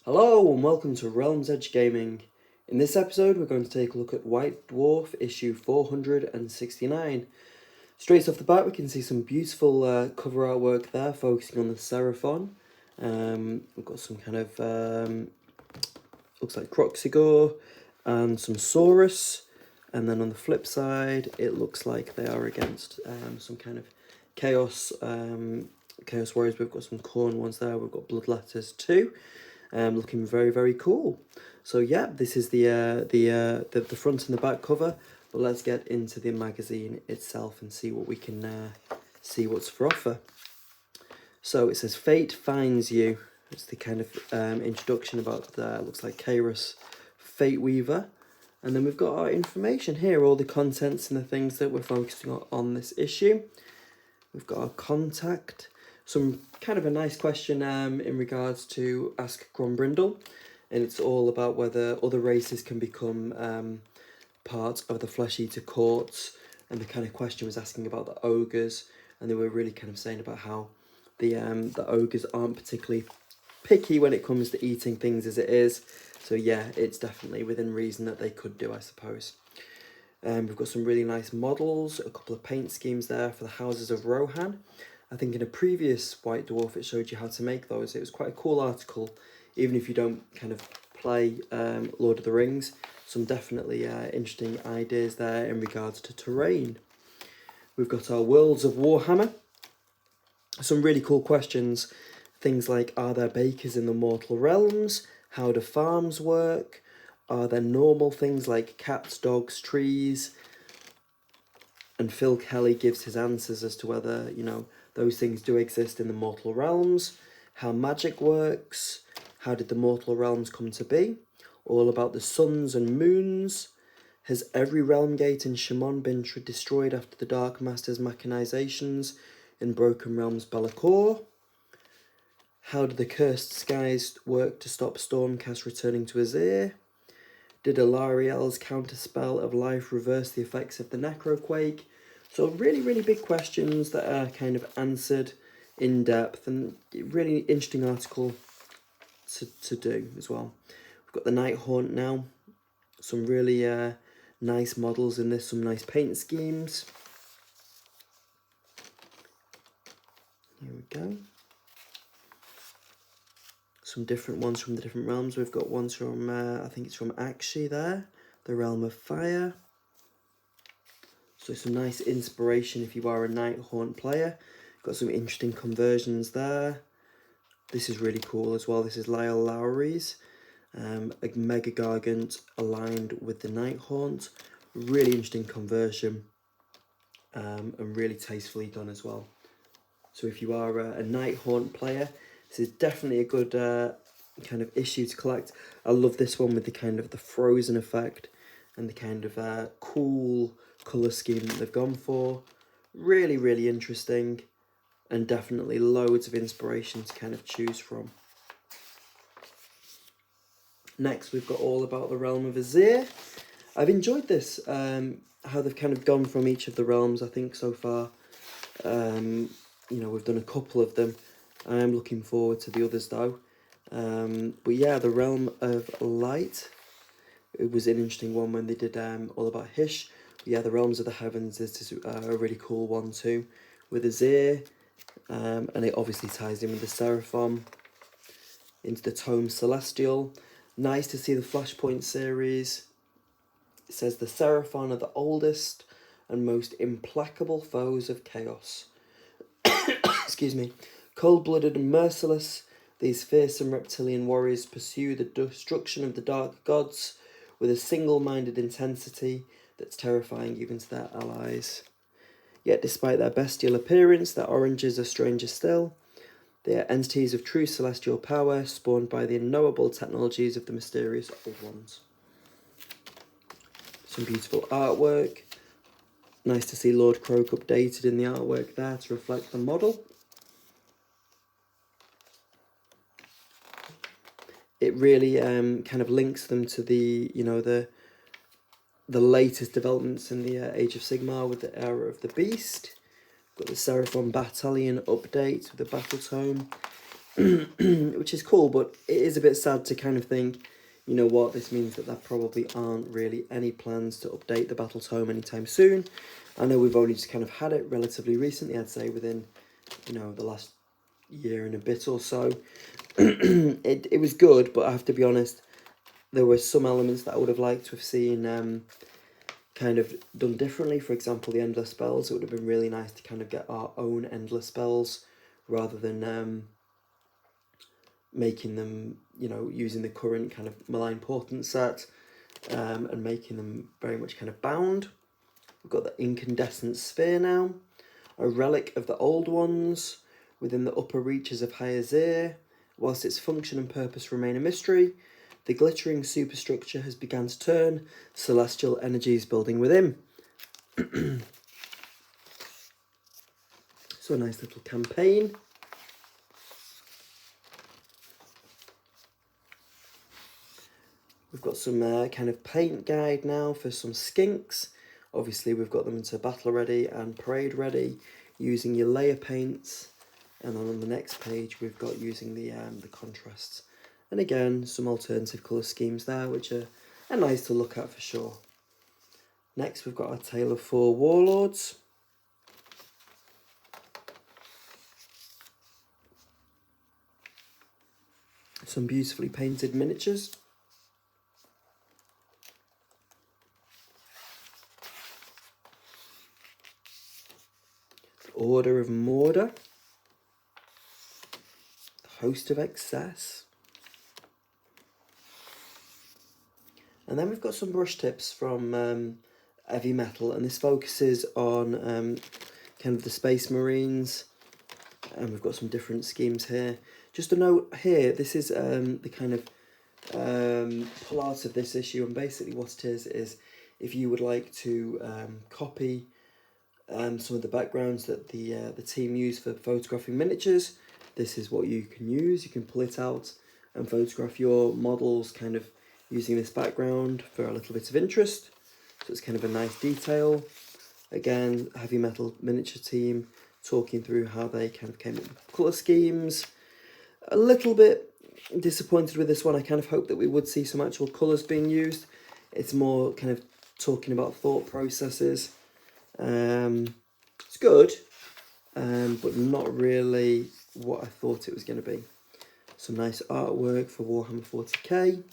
Hello and welcome to Realms Edge Gaming. In this episode we're going to take a look at White Dwarf issue 469. Straight off the bat we can see some beautiful cover artwork there focusing on the Seraphon. We've got some kind of, looks like Croxigore and some Saurus. And then on the flip side it looks like they are against some kind of Chaos Warriors. We've got some Khorne ones there, we've got Bloodletters too. Looking very cool. So yeah, this is the front and the back cover. But let's get into the magazine itself and see what we can see what's for offer. So it says Fate Finds You. It's the kind of introduction about looks like Kairos Fate Weaver. And then we've got our information here, all the contents and the things that we're focusing on this issue. We've got our contact. Some kind of a nice question in regards to Ask Grombrindle, and it's all about whether other races can become part of the Flesh Eater courts, and the kind of question was asking about the ogres, and they were really kind of saying about how the ogres aren't particularly picky when it comes to eating things as it is. So yeah, it's definitely within reason that they could do, I suppose. We've got some really nice models, a couple of paint schemes there for the houses of Rohan. I think in a previous White Dwarf it showed you how to make those. It was quite a cool article, even if you don't kind of play Lord of the Rings. Some definitely interesting ideas there in regards to terrain. We've got our Worlds of Warhammer. Some really cool questions. Things like, are there bakers in the mortal realms? How do farms work? Are there normal things like cats, dogs, trees? And Phil Kelly gives his answers as to whether, those things do exist in the mortal realms, how magic works, how did the mortal realms come to be, all about the suns and moons. Has every realm gate in Shimon been destroyed after the Dark Master's machinations in Broken Realms Be'lakor? How did the cursed skies work to stop Stormcast returning to Azir? Did Alariel's counterspell of life reverse the effects of the Necroquake? So really big questions that are kind of answered in depth, and really interesting article to do as well. We've got the Night Haunt now. Some really nice models in this, some nice paint schemes. Here we go. Some different ones from the different realms. We've got ones from, I think it's from Akshi there, the Realm of Fire. So some nice inspiration if you are a Night Haunt player. Got some interesting conversions there. This is really cool as well. This is Lyle Lowry's, a Mega Gargant aligned with the Night Haunt. Really interesting conversion, and really tastefully done as well. So if you are a Night Haunt player, this is definitely a good kind of issue to collect. I love this one with the kind of the frozen effect and the kind of cool colour scheme that they've gone for. Really interesting, and definitely loads of inspiration to kind of choose from. Next we've got all about the Realm of Azir. I've enjoyed this, how they've kind of gone from each of the realms, I think, so far. We've done a couple of them. I am looking forward to the others though. But yeah, the Realm of Light, it was an interesting one when they did all about Hish. But yeah, the Realms of the Heavens, this is a really cool one too, with Azir, and it obviously ties in with the Seraphon into the Tome Celestial. Nice to see the Flashpoint series. It says the Seraphon are the oldest and most implacable foes of chaos. Excuse me. Cold-blooded and merciless, these fearsome reptilian warriors pursue the destruction of the dark gods with a single-minded intensity that's terrifying even to their allies. Yet despite their bestial appearance, their oranges are stranger still. They are entities of true celestial power, spawned by the unknowable technologies of the mysterious Old Ones. Some beautiful artwork. Nice to see Lord Croak updated in the artwork there to reflect the model. It really kind of links them to the latest developments in the Age of Sigmar with the Era of the Beast. Got the Seraphon Battalion update with the Battle Tome. which is cool, but it is a bit sad to kind of think, you know what, this means that there probably aren't really any plans to update the Battle Tome anytime soon. I know we've only just kind of had it relatively recently, I'd say within, you know, the last year and a bit or so. It was good, but I have to be honest, there were some elements that I would have liked to have seen kind of done differently. For example, the endless spells. It would have been really nice to kind of get our own endless spells rather than making them, you know, using the current kind of malign portent set and making them very much kind of bound. We've got the incandescent sphere now, a relic of the old ones within the upper reaches of High Azir. Whilst its function and purpose remain a mystery, the glittering superstructure has begun to turn, celestial energies building within. So a nice little campaign. We've got some kind of paint guide now for some skinks. Obviously we've got them into battle ready and parade ready, using your layer paints. And then on the next page we've got using the contrasts. And again, some alternative colour schemes there, which are nice to look at for sure. Next we've got our Tale of Four Warlords. Some beautifully painted miniatures. Order of Mordor. The Host of Excess. And then we've got some brush tips from Heavy Metal, and this focuses on kind of the Space Marines, and we've got some different schemes here. Just a note here, this is the kind of pull out of this issue, and basically what it is if you would like to copy some of the backgrounds that the team use for photographing miniatures, this is what you can use. You can pull it out and photograph your models kind of using this background for a little bit of interest. So it's kind of a nice detail. Again, Heavy Metal miniature team talking through how they kind of came up with colour schemes. A little bit disappointed with this one. I kind of hoped that we would see some actual colours being used. It's more kind of talking about thought processes. It's good, but not really what I thought it was going to be. Some nice artwork for Warhammer 40k.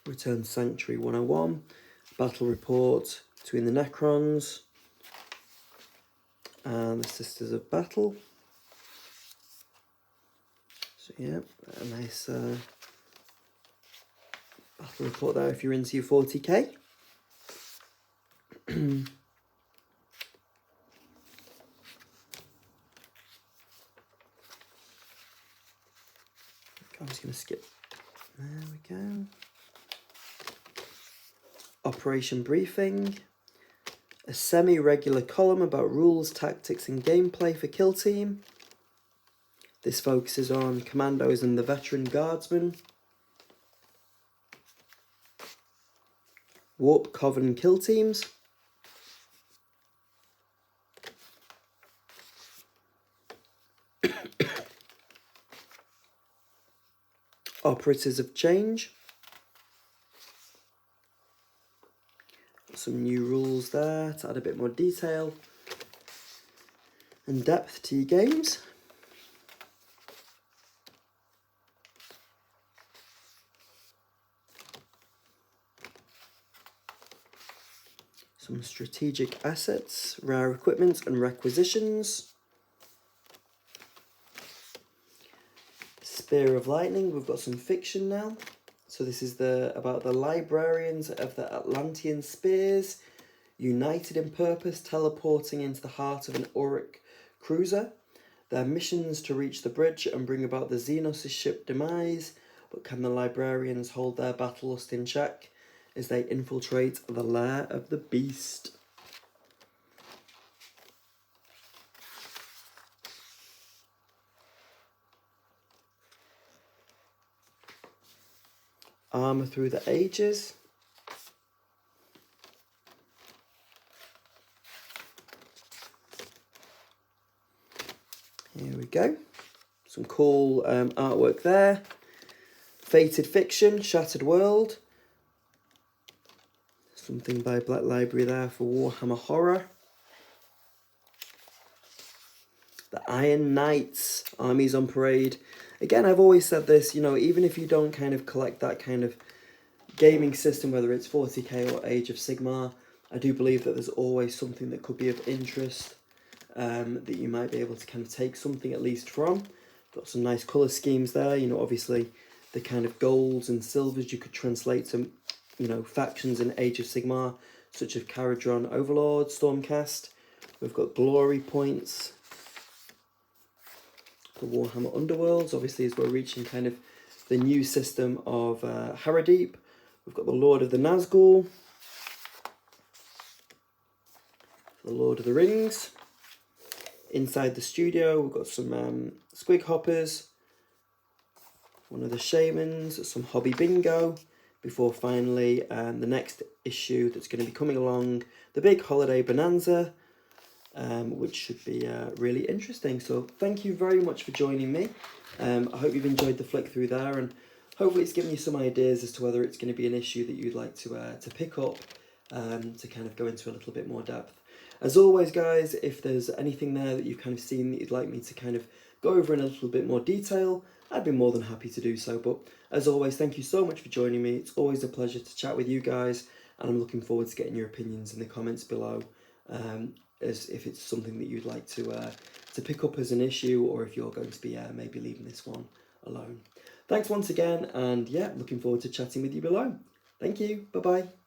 Return Sanctuary 101. Battle report between the Necrons and the Sisters of Battle. So yeah, a nice battle report there if you're into your 40k. I'm just going to skip. There we go. Operation Briefing. A semi-regular column about rules, tactics and gameplay for Kill Team. This focuses on commandos and the veteran guardsmen. Warp, Coven Kill Teams. Operatives of Change. Some new rules there to add a bit more detail and depth to your games. Some strategic assets, rare equipment and requisitions. Spear of Lightning, we've got some fiction now. So this is about the librarians of the Atlantean Spears, united in purpose, teleporting into the heart of an Auric cruiser. Their missions to reach the bridge and bring about the Xenos' ship demise, but can the librarians hold their battle lust in check as they infiltrate the lair of the beast? Armour Through the Ages. Here go. Some cool artwork there. Fated Fiction, Shattered World. Something by Black Library there for Warhammer Horror. The Iron Knights, Armies on Parade. Again, I've always said this, you know, even if you don't kind of collect that kind of gaming system, whether it's 40k or Age of Sigmar, I do believe that there's always something that could be of interest that you might be able to kind of take something at least from. Got some nice colour schemes there, you know, obviously the kind of golds and silvers you could translate to, you know, factions in Age of Sigmar, such as Caradron Overlord, Stormcast. We've got glory points. The Warhammer Underworlds, obviously, as we're reaching kind of the new system of Haradeep. We've got the Lord of the Nazgul, the Lord of the Rings. Inside the studio, we've got some Squig Hoppers, one of the Shamans, some Hobby Bingo, before finally the next issue that's going to be coming along, the big Holiday Bonanza, which should be really interesting. So thank you very much for joining me. I hope you've enjoyed the flick through there, and hopefully it's given you some ideas as to whether it's going to be an issue that you'd like to pick up to kind of go into a little bit more depth. As always, guys, if there's anything there that you've kind of seen that you'd like me to kind of go over in a little bit more detail, I'd be more than happy to do so. But as always, thank you so much for joining me. It's always a pleasure to chat with you guys, and I'm looking forward to getting your opinions in the comments below. As if it's something that you'd like to pick up as an issue, or if you're going to be maybe leaving this one alone. Thanks once again, and yeah, looking forward to chatting with you below. Thank you. Bye-bye.